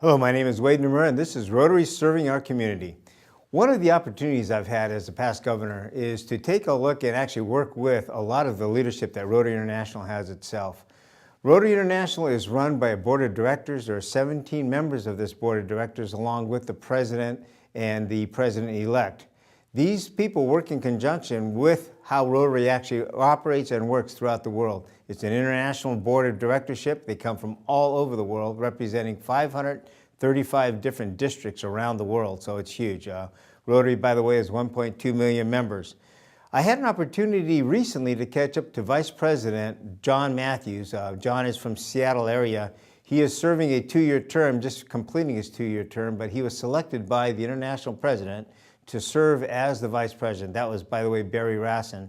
Hello, my name is Wade Nummer, and this is Rotary Serving Our Community. One of the opportunities I've had as a past governor is to take a look and actually work with a lot of the leadership that Rotary International has itself. Rotary International is run by a board of directors. There are 17 members of this board of directors, along with the president and the president-elect. These people work in conjunction with how Rotary actually operates and works throughout the world. It's an international board of directorship. They come from all over the world, representing 535 different districts around the world, so it's huge. Rotary, by the way, has 1.2 million members. I had an opportunity recently to catch up to Vice President John Matthews. John is from Seattle area. He is serving a 2-year term, just completing his 2-year term, but he was selected by the international president to serve as the vice president. That was, by the way, Barry Rassin.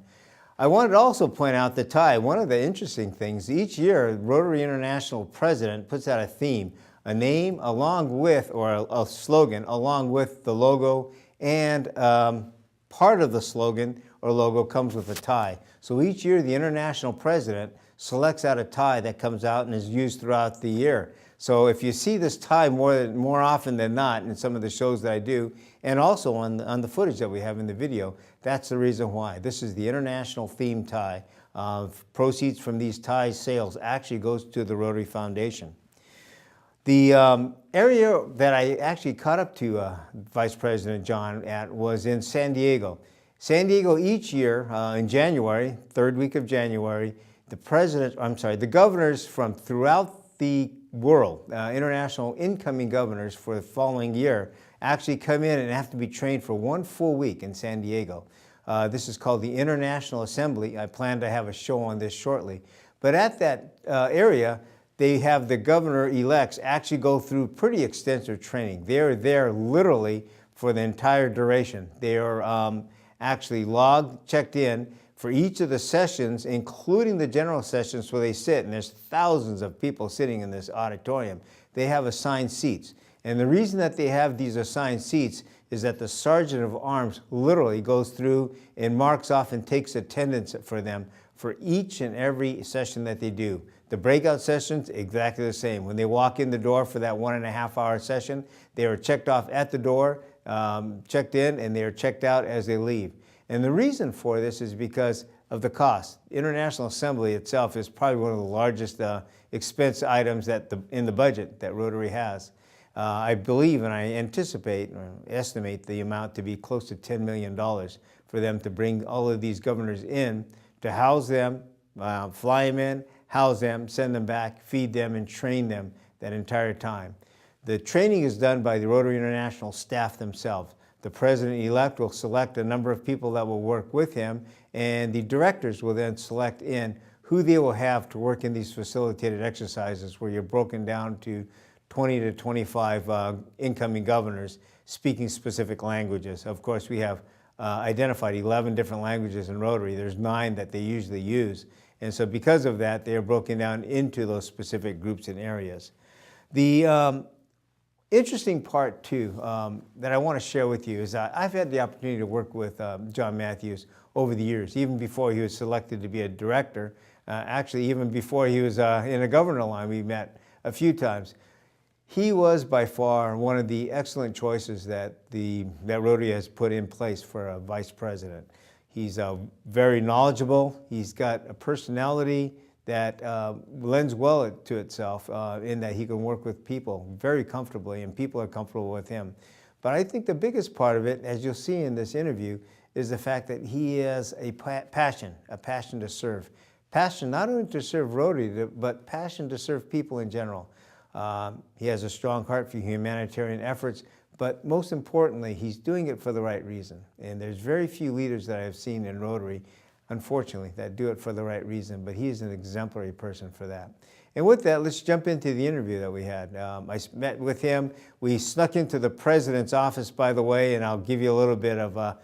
I wanted to also point out the tie. One of the interesting things, each year, Rotary International president puts out a theme, a name along with, or a slogan, along with the logo, and part of the slogan or logo comes with a tie. So each year, the international president selects out a tie that comes out and is used throughout the year. So if you see this tie more often than not in some of the shows that I do, and also on the footage that we have in the video, that's the reason why. This is the international theme tie. Proceeds from these tie sales actually goes to the Rotary Foundation. The area that I actually caught up to Vice President John at was in San Diego. San Diego each year in January, third week of January, the governors from throughout the world, international incoming governors for the following year, actually come in and have to be trained for 1 full week in San Diego. This is called the International Assembly. I plan to have a show on this shortly. But at that area, they have the governor-elects actually go through pretty extensive training. They're there literally for the entire duration. They are actually logged, checked in for each of the sessions, including the general sessions where they sit, and there's thousands of people sitting in this auditorium. They have assigned seats. And the reason that they have these assigned seats is that the Sergeant of Arms literally goes through and marks off and takes attendance for them for each and every session that they do. The breakout sessions, exactly the same. When they walk in the door for that 1.5 hour session, they are checked off at the door, checked in, and they are checked out as they leave. And the reason for this is because of the cost. International Assembly itself is probably one of the largest expense items in the budget that Rotary has. I believe and I anticipate or estimate the amount to be close to $10 million for them to bring all of these governors in, to house them, fly them in, house them, send them back, feed them, and train them that entire time. The training is done by the Rotary International staff themselves. The president-elect will select a number of people that will work with him, and the directors will then select in who they will have to work in these facilitated exercises where you're broken down to 20 to 25 incoming governors speaking specific languages. Of course, we have identified 11 different languages in Rotary. There's 9 that they usually use. And so because of that, they are broken down into those specific groups and areas. The interesting part, too, that I want to share with you is I've had the opportunity to work with John Matthews over the years, even before he was selected to be a director. Actually, even before he was in a governor line, we met a few times. He was by far one of the excellent choices that Rotary has put in place for a vice president. He's very knowledgeable. He's got a personality that lends well to itself in that he can work with people very comfortably, and people are comfortable with him. But I think the biggest part of it, as you'll see in this interview, is the fact that he has a passion to serve. Passion not only to serve Rotary, but passion to serve people in general. He has a strong heart for humanitarian efforts, but most importantly, he's doing it for the right reason. And there's very few leaders that I have seen in Rotary, unfortunately, that do it for the right reason, but he is an exemplary person for that. And with that, let's jump into the interview that we had. I met with him. We snuck into the president's office, by the way, and I'll give you a little bit of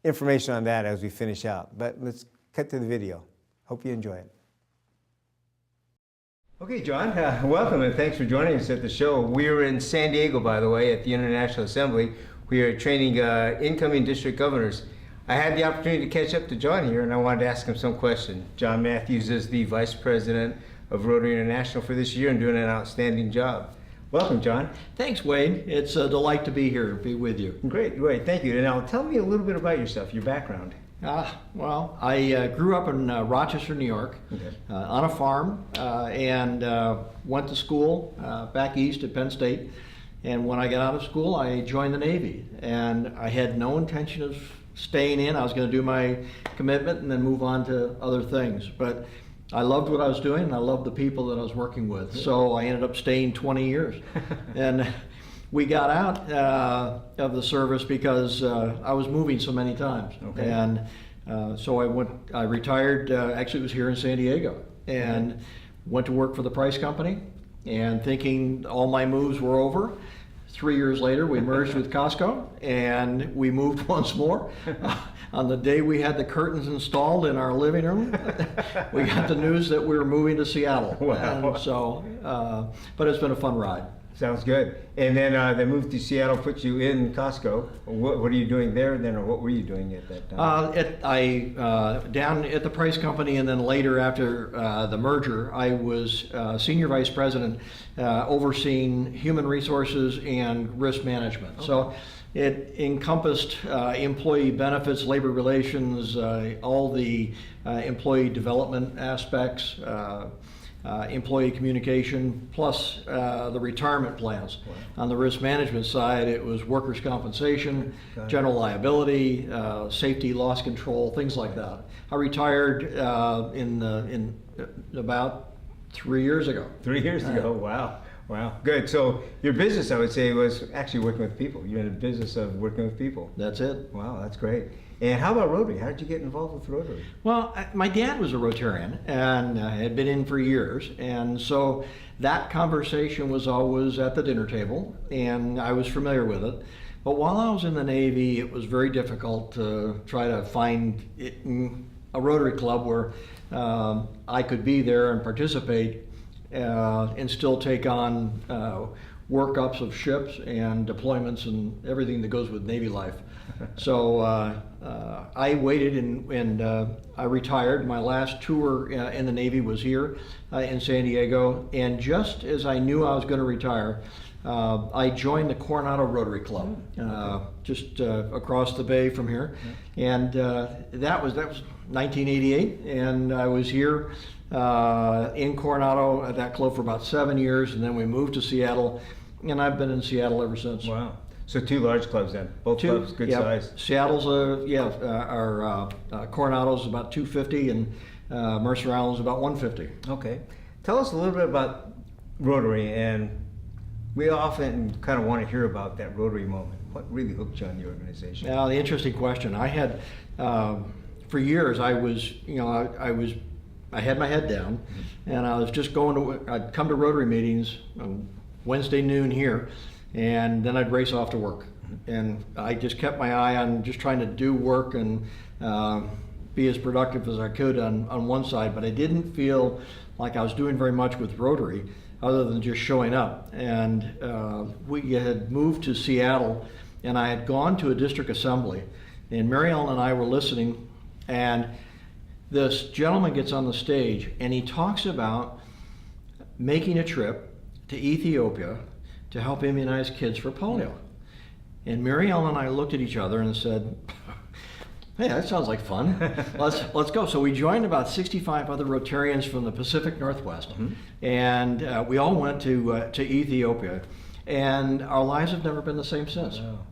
information on that as we finish out. But let's cut to the video. Hope you enjoy it. Okay, John, welcome and thanks for joining us at the show. We're in San Diego, by the way, at the International Assembly. We are training incoming district governors. I had the opportunity to catch up to John here, and I wanted to ask him some questions. John Matthews is the Vice President of Rotary International for this year and doing an outstanding job. Welcome, John. Thanks, Wade. It's a delight to be here, be with you. Great, thank you. Now, tell me a little bit about yourself, your background. Well, I grew up in Rochester, New York, on a farm, and went to school back east at Penn State. And when I got out of school, I joined the Navy. And I had no intention of staying in. I was going to do my commitment and then move on to other things. But I loved what I was doing, and I loved the people that I was working with. So I ended up staying 20 years. And we got out of the service because I was moving so many times. Okay. And so I retired, actually it was here in San Diego, and went to work for the Price Company, and thinking all my moves were over. 3 years later, we merged with Costco, and we moved once more. On the day we had the curtains installed in our living room, we got the news that we were moving to Seattle. Wow. And so, but it's been a fun ride. Sounds good. And then the move to Seattle puts you in Costco. What are you doing there then, or what were you doing at that time? Down at the Price Company, and then later after the merger, I was Senior Vice President overseeing human resources and risk management. Okay. So it encompassed employee benefits, labor relations, all the employee development aspects, employee communication, plus the retirement plans. Wow. On the risk management side, it was workers' compensation, general liability, safety, loss control, things like that. I retired in about 3 years ago. 3 years ago, wow. Wow, good. So your business, I would say, was actually working with people. You're in the business of working with people. That's it. Wow, that's great. And how about Rotary? How did you get involved with Rotary? Well, my dad was a Rotarian and had been in for years. And so that conversation was always at the dinner table, and I was familiar with it. But while I was in the Navy, it was very difficult to try to find a Rotary club where I could be there and participate and still take on workups of ships and deployments and everything that goes with Navy life. So I waited and I retired. My last tour in the Navy was here in San Diego, and just as I knew I was going to retire, I joined the Coronado Rotary Club, just across the bay from here, and that was 1988, and I was here in Coronado at that club for about 7 years, and then we moved to Seattle, and I've been in Seattle ever since. Wow. So 2 large clubs then, both clubs good size. Seattle's Coronado's about 250, and Mercer Island's about 150. Okay. Tell us a little bit about Rotary, and we often kind of want to hear about that Rotary moment. What really hooked you on the organization? Now, the interesting question. I had, for years, I had my head down, and I was just I'd come to Rotary meetings on Wednesday noon here, and then I'd race off to work. And I just kept my eye on just trying to do work and be as productive as I could on one side, but I didn't feel like I was doing very much with Rotary other than just showing up. And we had moved to Seattle, and I had gone to a district assembly, and Mary Ellen and I were listening, and this gentleman gets on the stage and he talks about making a trip to Ethiopia to help immunize kids for polio. And Mary Ellen and I looked at each other and said, hey, that sounds like fun. Let's go. So we joined about 65 other Rotarians from the Pacific Northwest, and we all went to Ethiopia, and our lives have never been the same since. Wow.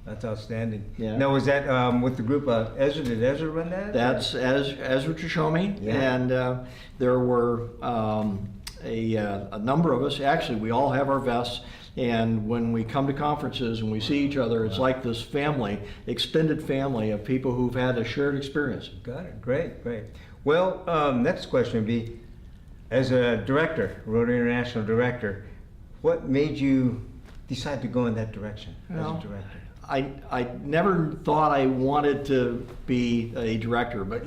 That's outstanding. Yeah. Now, was that with the group Ezra? Did Ezra run that? That's Ezra Trashomi, and there were a number of us. Actually, we all have our vests, and when we come to conferences and we see each other, it's like this family, extended family of people who've had a shared experience. Got it. Great, great. Well, next question would be, as a director, Rotary International director, what made you decide to go in that direction as a director? I never thought I wanted to be a director, but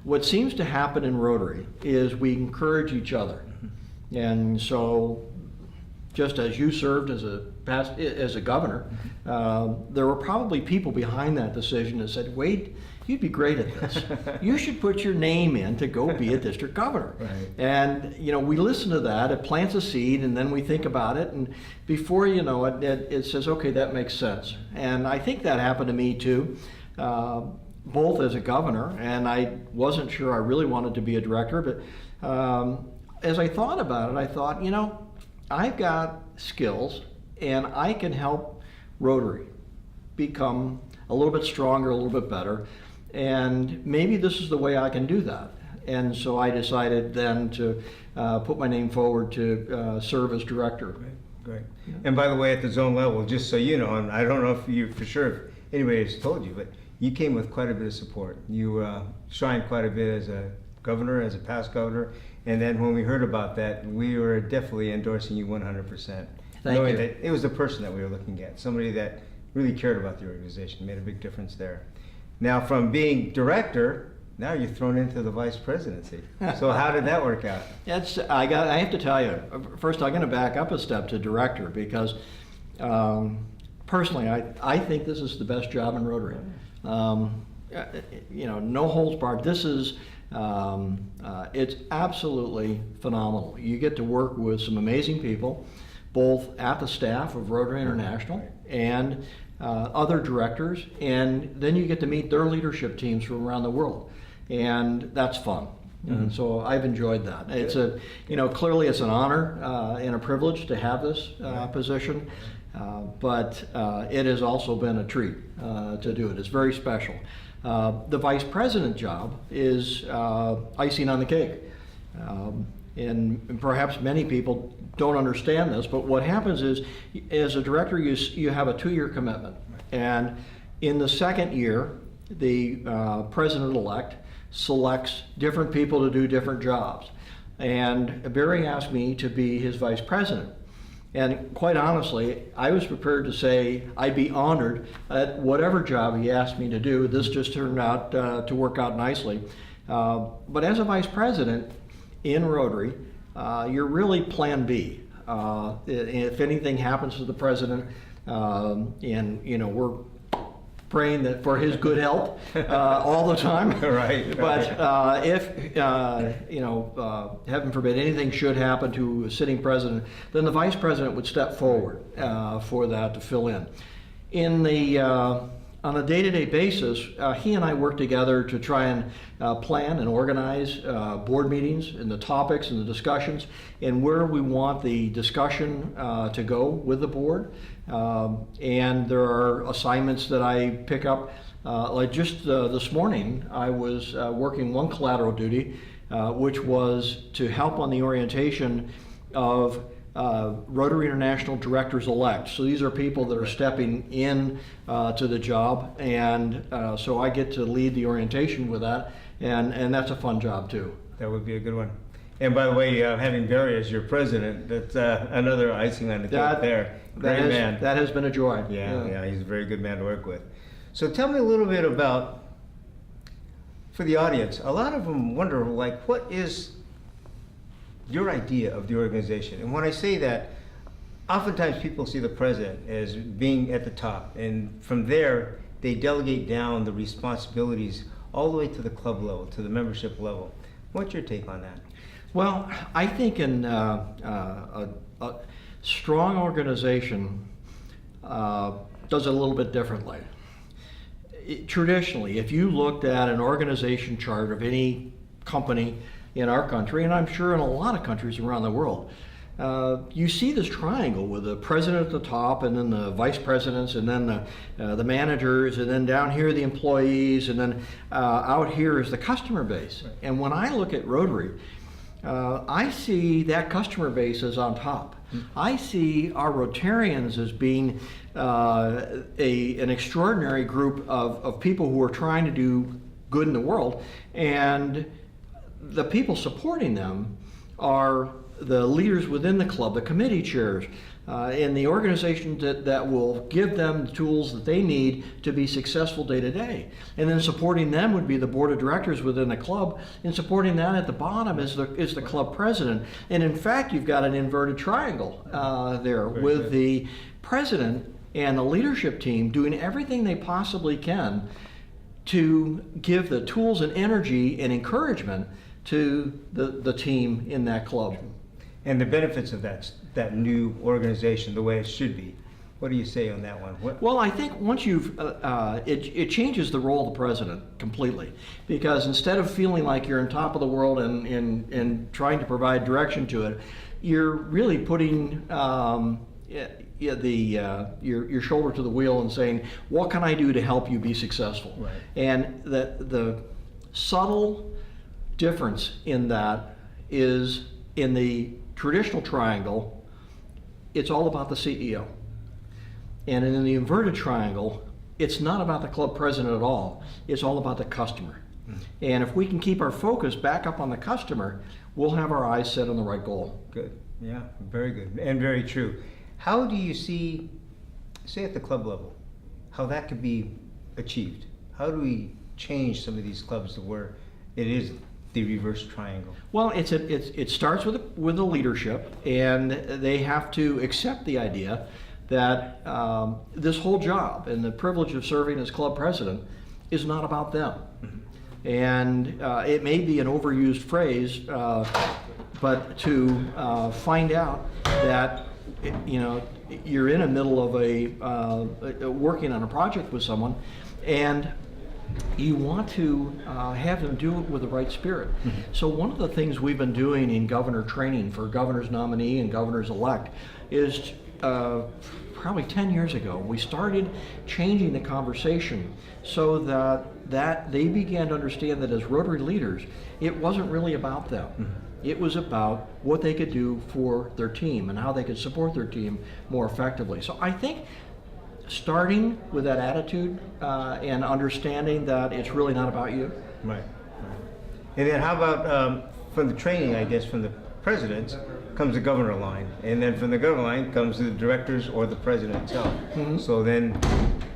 what seems to happen in Rotary is we encourage each other. And so just as you served as a as a governor, there were probably people behind that decision that said, Wade, you'd be great at this. You should put your name in to go be a district governor. Right. And we listen to that, it plants a seed, and then we think about it, and before you know it, it says, okay, that makes sense. And I think that happened to me too, both as a governor, and I wasn't sure I really wanted to be a director, but as I thought about it, I thought, I've got skills, and I can help Rotary become a little bit stronger, a little bit better, and maybe this is the way I can do that. And so I decided then to put my name forward to serve as director. Great. Yeah. And by the way, at the zone level, just so you know, and I don't know if you for sure if anybody has told you, but you came with quite a bit of support. You shined quite a bit as a governor, as a past governor, and then when we heard about that, we were definitely endorsing you 100%. Knowing that it was the person that we were looking at, somebody that really cared about the organization, made a big difference there. Now, from being director, now you're thrown into the vice presidency. So how did that work out? I have to tell you, first I'm going to back up a step to director, because personally I think this is the best job in Rotary. No holds barred. This is it's absolutely phenomenal. You get to work with some amazing people, both at the staff of Rotary International and other directors, and then you get to meet their leadership teams from around the world, and that's fun. And so I've enjoyed that. It's clearly it's an honor and a privilege to have this position, but it has also been a treat to do it. It's very special. The vice president job is icing on the cake. And perhaps many people don't understand this, but what happens is, as a director, you have a 2-year commitment. And in the second year, the president-elect selects different people to do different jobs. And Barry asked me to be his vice president. And quite honestly, I was prepared to say I'd be honored at whatever job he asked me to do. This just turned out to work out nicely. But as a vice president in Rotary, you're really plan B. If anything happens to the president, and we're praying that for his good health all the time. Right. But if heaven forbid anything should happen to a sitting president, then the vice president would step forward for that to fill in. On a day-to-day basis, he and I work together to try and plan and organize board meetings and the topics and the discussions and where we want the discussion to go with the board. And there are assignments that I pick up. Like just this morning, I was working one collateral duty, which was to help on the orientation of Rotary International Directors-elect. So these are people that are stepping in to the job, and so I get to lead the orientation with that, and that's a fun job too. That would be a good one. And by the way, having Barry as your president, that's another icing on the cake there. Great man. That has been a joy. Yeah, he's a very good man to work with. So tell me a little bit about, for the audience, a lot of them wonder, like, what is your idea of the organization? And when I say that, oftentimes people see the president as being at the top, and from there they delegate down the responsibilities all the way to the club level, to the membership level. What's your take on that? Well, I think in a strong organization does it a little bit differently. Traditionally, if you looked at an organization chart of any company in our country, and I'm sure in a lot of countries around the world, you see this triangle with the president at the top, and then the vice presidents, and then the managers, and then down here the employees, and then out here is the customer base. Right. And when I look at Rotary, I see that customer base as on top. I see our Rotarians as being an extraordinary group of people who are trying to do good in the world, and the people supporting them are the leaders within the club, the committee chairs, and the organization that will give them the tools that they need to be successful day to day. And then supporting them would be the board of directors within the club, and supporting that at the bottom is the club president. And in fact, you've got an inverted triangle there with the president and the leadership team doing everything they possibly can to give the tools and energy and encouragement to the team in that club. And the benefits of that new organization, the way it should be. What do you say on that one? Well, I think once you've, it changes the role of the president completely, because instead of feeling like you're on top of the world and trying to provide direction to it, you're really putting your shoulder to the wheel and saying, what can I do to help you be successful? Right. And the subtle difference in that is in the traditional triangle, it's all about the CEO. And in the inverted triangle, it's not about the club president at all. It's all about the customer. Mm-hmm. And if we can keep our focus back up on the customer, we'll have our eyes set on the right goal. Good. Yeah, very good and very true. How do you see, say at the club level, how that could be achieved? How do we change some of these clubs to where it is the reverse triangle? Well, it starts with the leadership, and they have to accept the idea that this whole job and the privilege of serving as club president is not about them. Mm-hmm. And it may be an overused phrase, but to find out that you're in the middle of working on a project with someone, and you want to have them do it with the right spirit. Mm-hmm. So one of the things we've been doing in governor training for governor's nominee and governor's elect is probably 10 years ago, we started changing the conversation so that they began to understand that as Rotary leaders, it wasn't really about them. Mm-hmm. It was about what they could do for their team and how they could support their team more effectively. So I think starting with that attitude and understanding that it's really not about you. Right. And then how about from the training, I guess, from the presidents comes the governor line, and then from the governor line comes the directors or the president itself. Mm-hmm. So then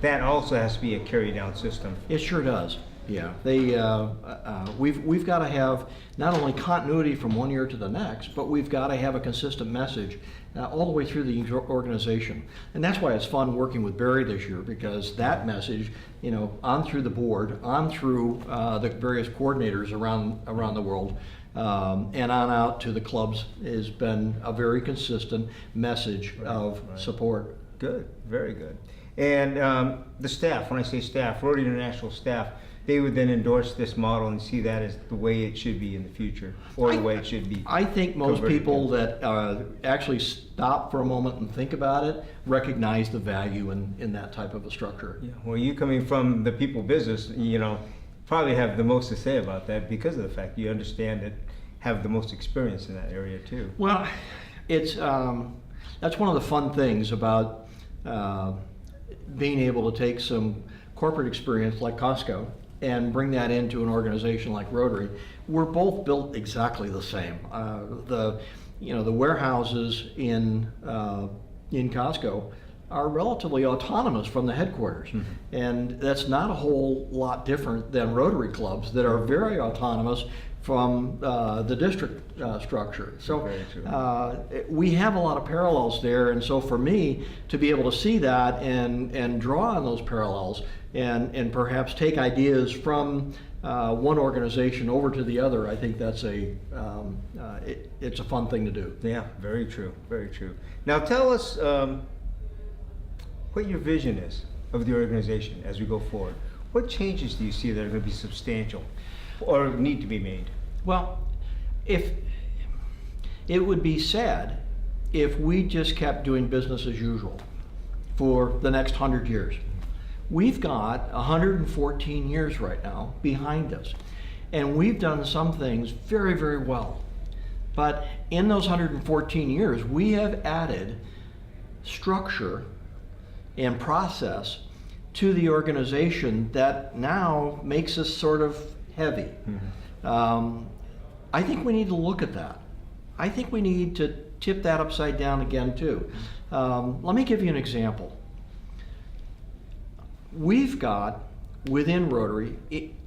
that also has to be a carry down system. It sure does. Yeah, we've got to have not only continuity from one year to the next, but we've got to have a consistent message all the way through the organization. And that's why it's fun working with Barry this year, because that message, on through the board, on through the various coordinators around the world, and on out to the clubs has been a very consistent message of support. Good, very good. And the staff, when I say staff, Rotary International staff, they would then endorse this model and see that as the way it should be in the future, or the way it should be. I think most people that actually stop for a moment and think about it recognize the value in that type of a structure. Yeah. Well, you coming from the people business, probably have the most to say about that because of the fact you understand it, have the most experience in that area too. Well, it's that's one of the fun things about being able to take some corporate experience like Costco and bring that into an organization like Rotary. We're both built exactly the same. The warehouses in Costco are relatively autonomous from the headquarters. Mm-hmm. And that's not a whole lot different than Rotary clubs that are very autonomous from the district structure. So we have a lot of parallels there, and so for me to be able to see that and draw on those parallels and perhaps take ideas from one organization over to the other, I think that's it's a fun thing to do. Yeah, very true, very true. Now tell us what your vision is of the organization as we go forward. What changes do you see that are going to be substantial or need to be made? Well, if it would be sad if we just kept doing business as usual for the next 100 years. We've got 114 years right now behind us, and we've done some things very, very well. But in those 114 years, we have added structure and process to the organization that now makes us sort of heavy. Mm-hmm. I think we need to look at that I think we need to tip that upside down again too. Let me give you an example. We've got within Rotary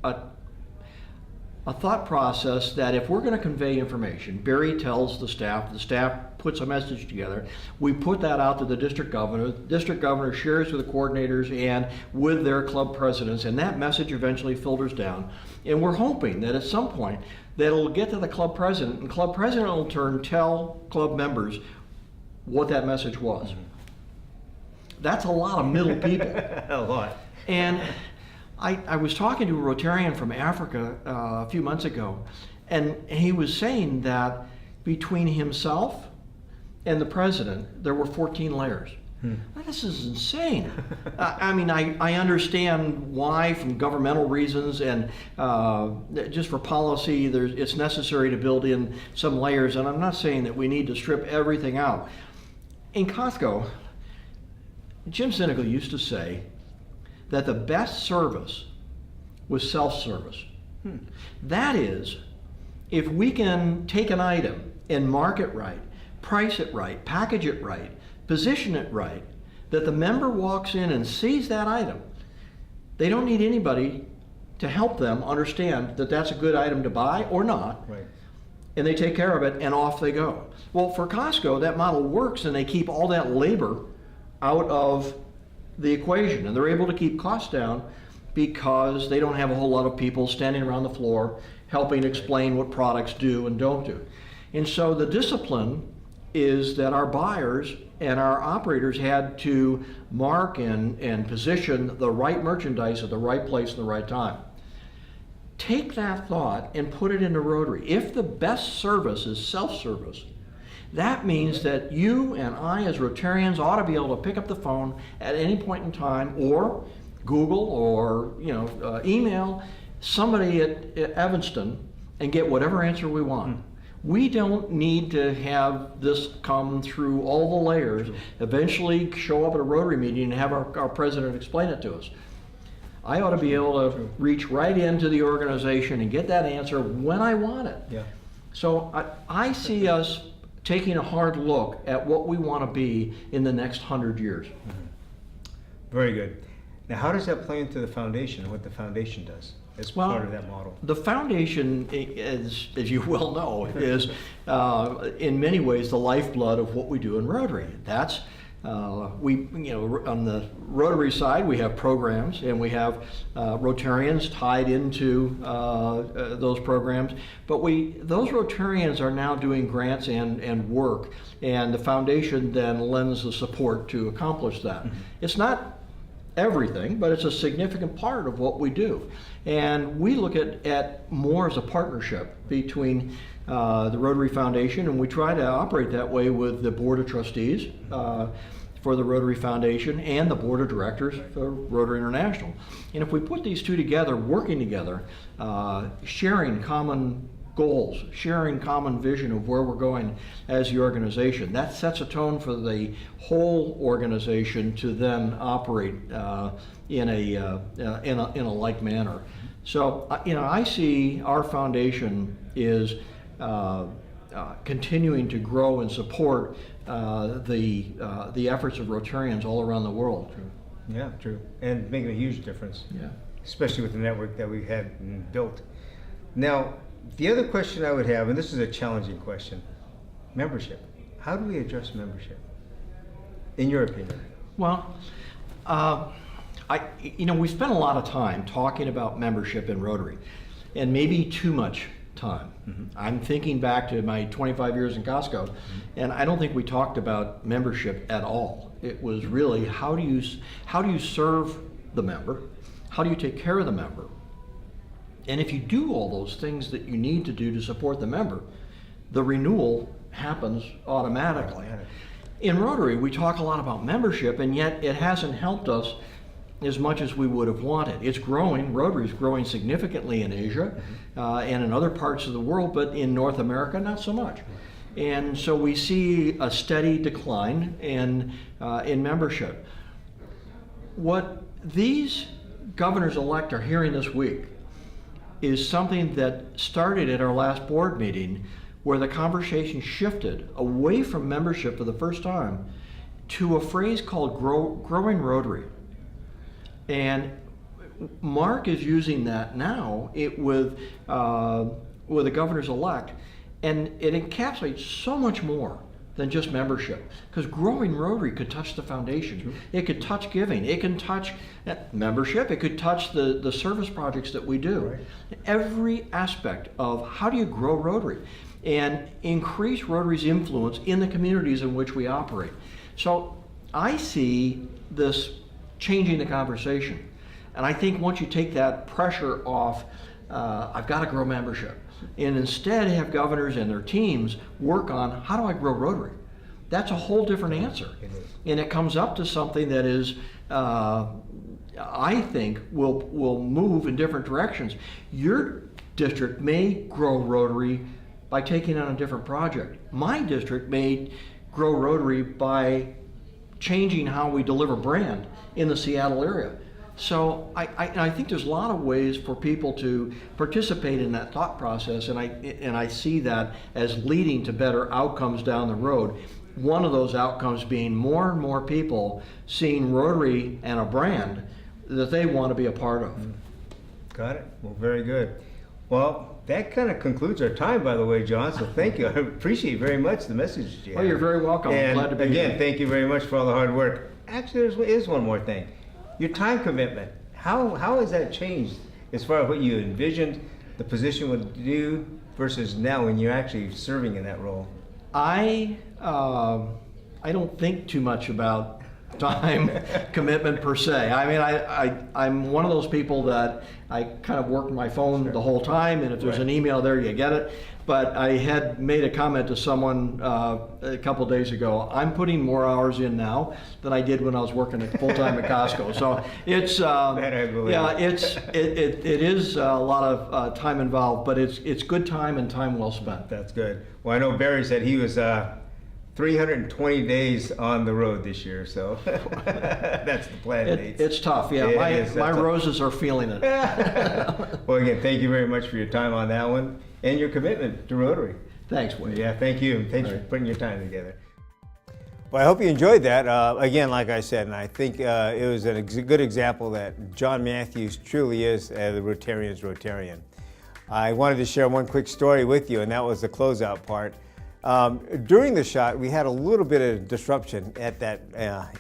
a thought process that if we're going to convey information, Barry tells the staff puts a message together, we put that out to the district governor shares with the coordinators and with their club presidents, and that message eventually filters down. And we're hoping that at some point that it'll get to the club president, and club president will in turn tell club members what that message was. That's a lot of middle people. A lot. And I was talking to a Rotarian from Africa a few months ago, and he was saying that between himself and the president, there were 14 layers. This is insane. I mean, I understand why from governmental reasons and just for policy, it's necessary to build in some layers, and I'm not saying that we need to strip everything out. In Costco, Jim Sinegal used to say that the best service was self-service. That is, if we can take an item and mark it right, price it right, package it right, position it right, that the member walks in and sees that item, they don't need anybody to help them understand that that's a good item to buy or not, Right. and they take care of it and off they go. Well, for Costco, that model works and they keep all that labor out of the equation, and they're able to keep costs down because they don't have a whole lot of people standing around the floor helping explain what products do and don't do. And so the discipline is that our buyers and our operators had to mark and position the right merchandise at the right place at the right time. Take that thought and put it into Rotary. If the best service is self-service, that means that you and I as Rotarians ought to be able to pick up the phone at any point in time, or Google, or email somebody at Evanston and get whatever answer we want. We don't need to have this come through all the layers, eventually show up at a Rotary meeting and have our president explain it to us. I ought to be able to reach right into the organization and get that answer when I want it. Yeah. So I see us taking a hard look at what we want to be in the next 100 years. Very good. Now, how does that play into the foundation and what the foundation does as part of that model? The foundation, as you well know, is in many ways the lifeblood of what we do in Rotary. That's on the Rotary side, we have programs, and we have Rotarians tied into those programs. But those Rotarians are now doing grants and work, and the foundation then lends the support to accomplish that. It's not everything, but it's a significant part of what we do. And we look at more as a partnership between the Rotary Foundation, and we try to operate that way with the Board of Trustees for the Rotary Foundation and the Board of Directors for Rotary International. And if we put these two together, working together, sharing common goals, sharing common vision of where we're going as the organization, that sets a tone for the whole organization to then operate in a like manner. So I see our foundation is continuing to grow and support the efforts of Rotarians all around the world. Yeah, true. And making a huge difference. Yeah. Especially with the network that we've had and built. Now, the other question I would have, and this is a challenging question, membership. How do we address membership, in your opinion? Well, we spent a lot of time talking about membership in Rotary, and maybe too much time. I'm thinking back to my 25 years in Costco, and I don't think we talked about membership at all. It was really how do you serve the member? How do you take care of the member? And if you do all those things that you need to do to support the member, the renewal happens automatically. In Rotary, we talk a lot about membership, and yet it hasn't helped us as much as we would have wanted. It's growing. Rotary is growing significantly in Asia and in other parts of the world, but in North America, not so much. And so we see a steady decline in membership. What these governors-elect are hearing this week is something that started at our last board meeting where the conversation shifted away from membership for the first time to a phrase called growing Rotary. And Mark is using that now with the governor's-elect, and it encapsulates so much more than just membership. Because growing Rotary could touch the foundation. Sure. It could touch giving. It can touch membership. It could touch the service projects that we do. Right. Every aspect of how do you grow Rotary and increase Rotary's influence in the communities in which we operate. So I see this changing the conversation. And I think once you take that pressure off, I've got to grow membership, and instead have governors and their teams work on how do I grow Rotary. That's a whole different answer. And it comes up to something that is, I think, will move in different directions. Your district may grow Rotary by taking on a different project. My district may grow Rotary by changing how we deliver brand in the Seattle area. So I think there's a lot of ways for people to participate in that thought process, and I see that as leading to better outcomes down the road. One of those outcomes being more and more people seeing Rotary and a brand that they want to be a part of. Got it. Well, very good. Well, that kind of concludes our time, by the way, John, so thank you. I appreciate very much the message you have. Well, you're very welcome. And I'm glad to be here. Again, thank you very much for all the hard work. Actually, there is one more thing. Your time commitment. How has that changed as far as what you envisioned the position would do versus now when you're actually serving in that role? I don't think too much about time commitment per se. I mean, I'm one of those people that I kind of work my phone the whole time, and if there's an email there, you get it. But I had made a comment to someone a couple of days ago. I'm putting more hours in now than I did when I was working full time at Costco. So it's it is a lot of time involved, but it's good time and time well spent. That's good. Well, I know Barry said he was 320 days on the road this year, so that's the plan. It's tough, yeah. My roses are feeling it. Well, again, thank you very much for your time on that one and your commitment to Rotary. Thanks, Wade. Yeah, thank you. Thanks for putting your time together. Well, I hope you enjoyed that. Again, like I said, and I think it was a good example that John Matthews truly is the Rotarian's Rotarian. I wanted to share one quick story with you, and that was the closeout part. During the shot, we had a little bit of disruption at that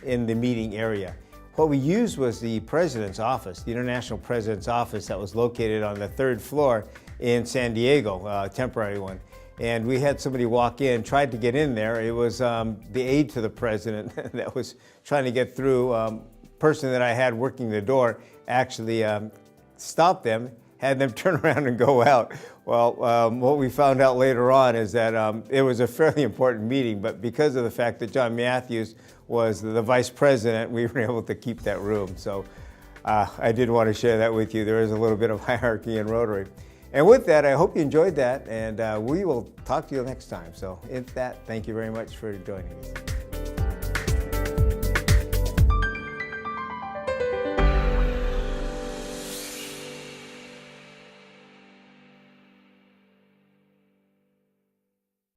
in the meeting area. What we used was the president's office, the International President's office that was located on the 3rd floor in San Diego, a temporary one. And we had somebody walk in, tried to get in there. It was the aide to the president that was trying to get through. Person that I had working the door actually stopped them, had them turn around and go out. Well, what we found out later on is that it was a fairly important meeting, but because of the fact that John Matthews was the vice president, we were able to keep that room. So I did want to share that with you. There is a little bit of hierarchy in Rotary. And with that, I hope you enjoyed that, and we will talk to you next time. So with that, thank you very much for joining us.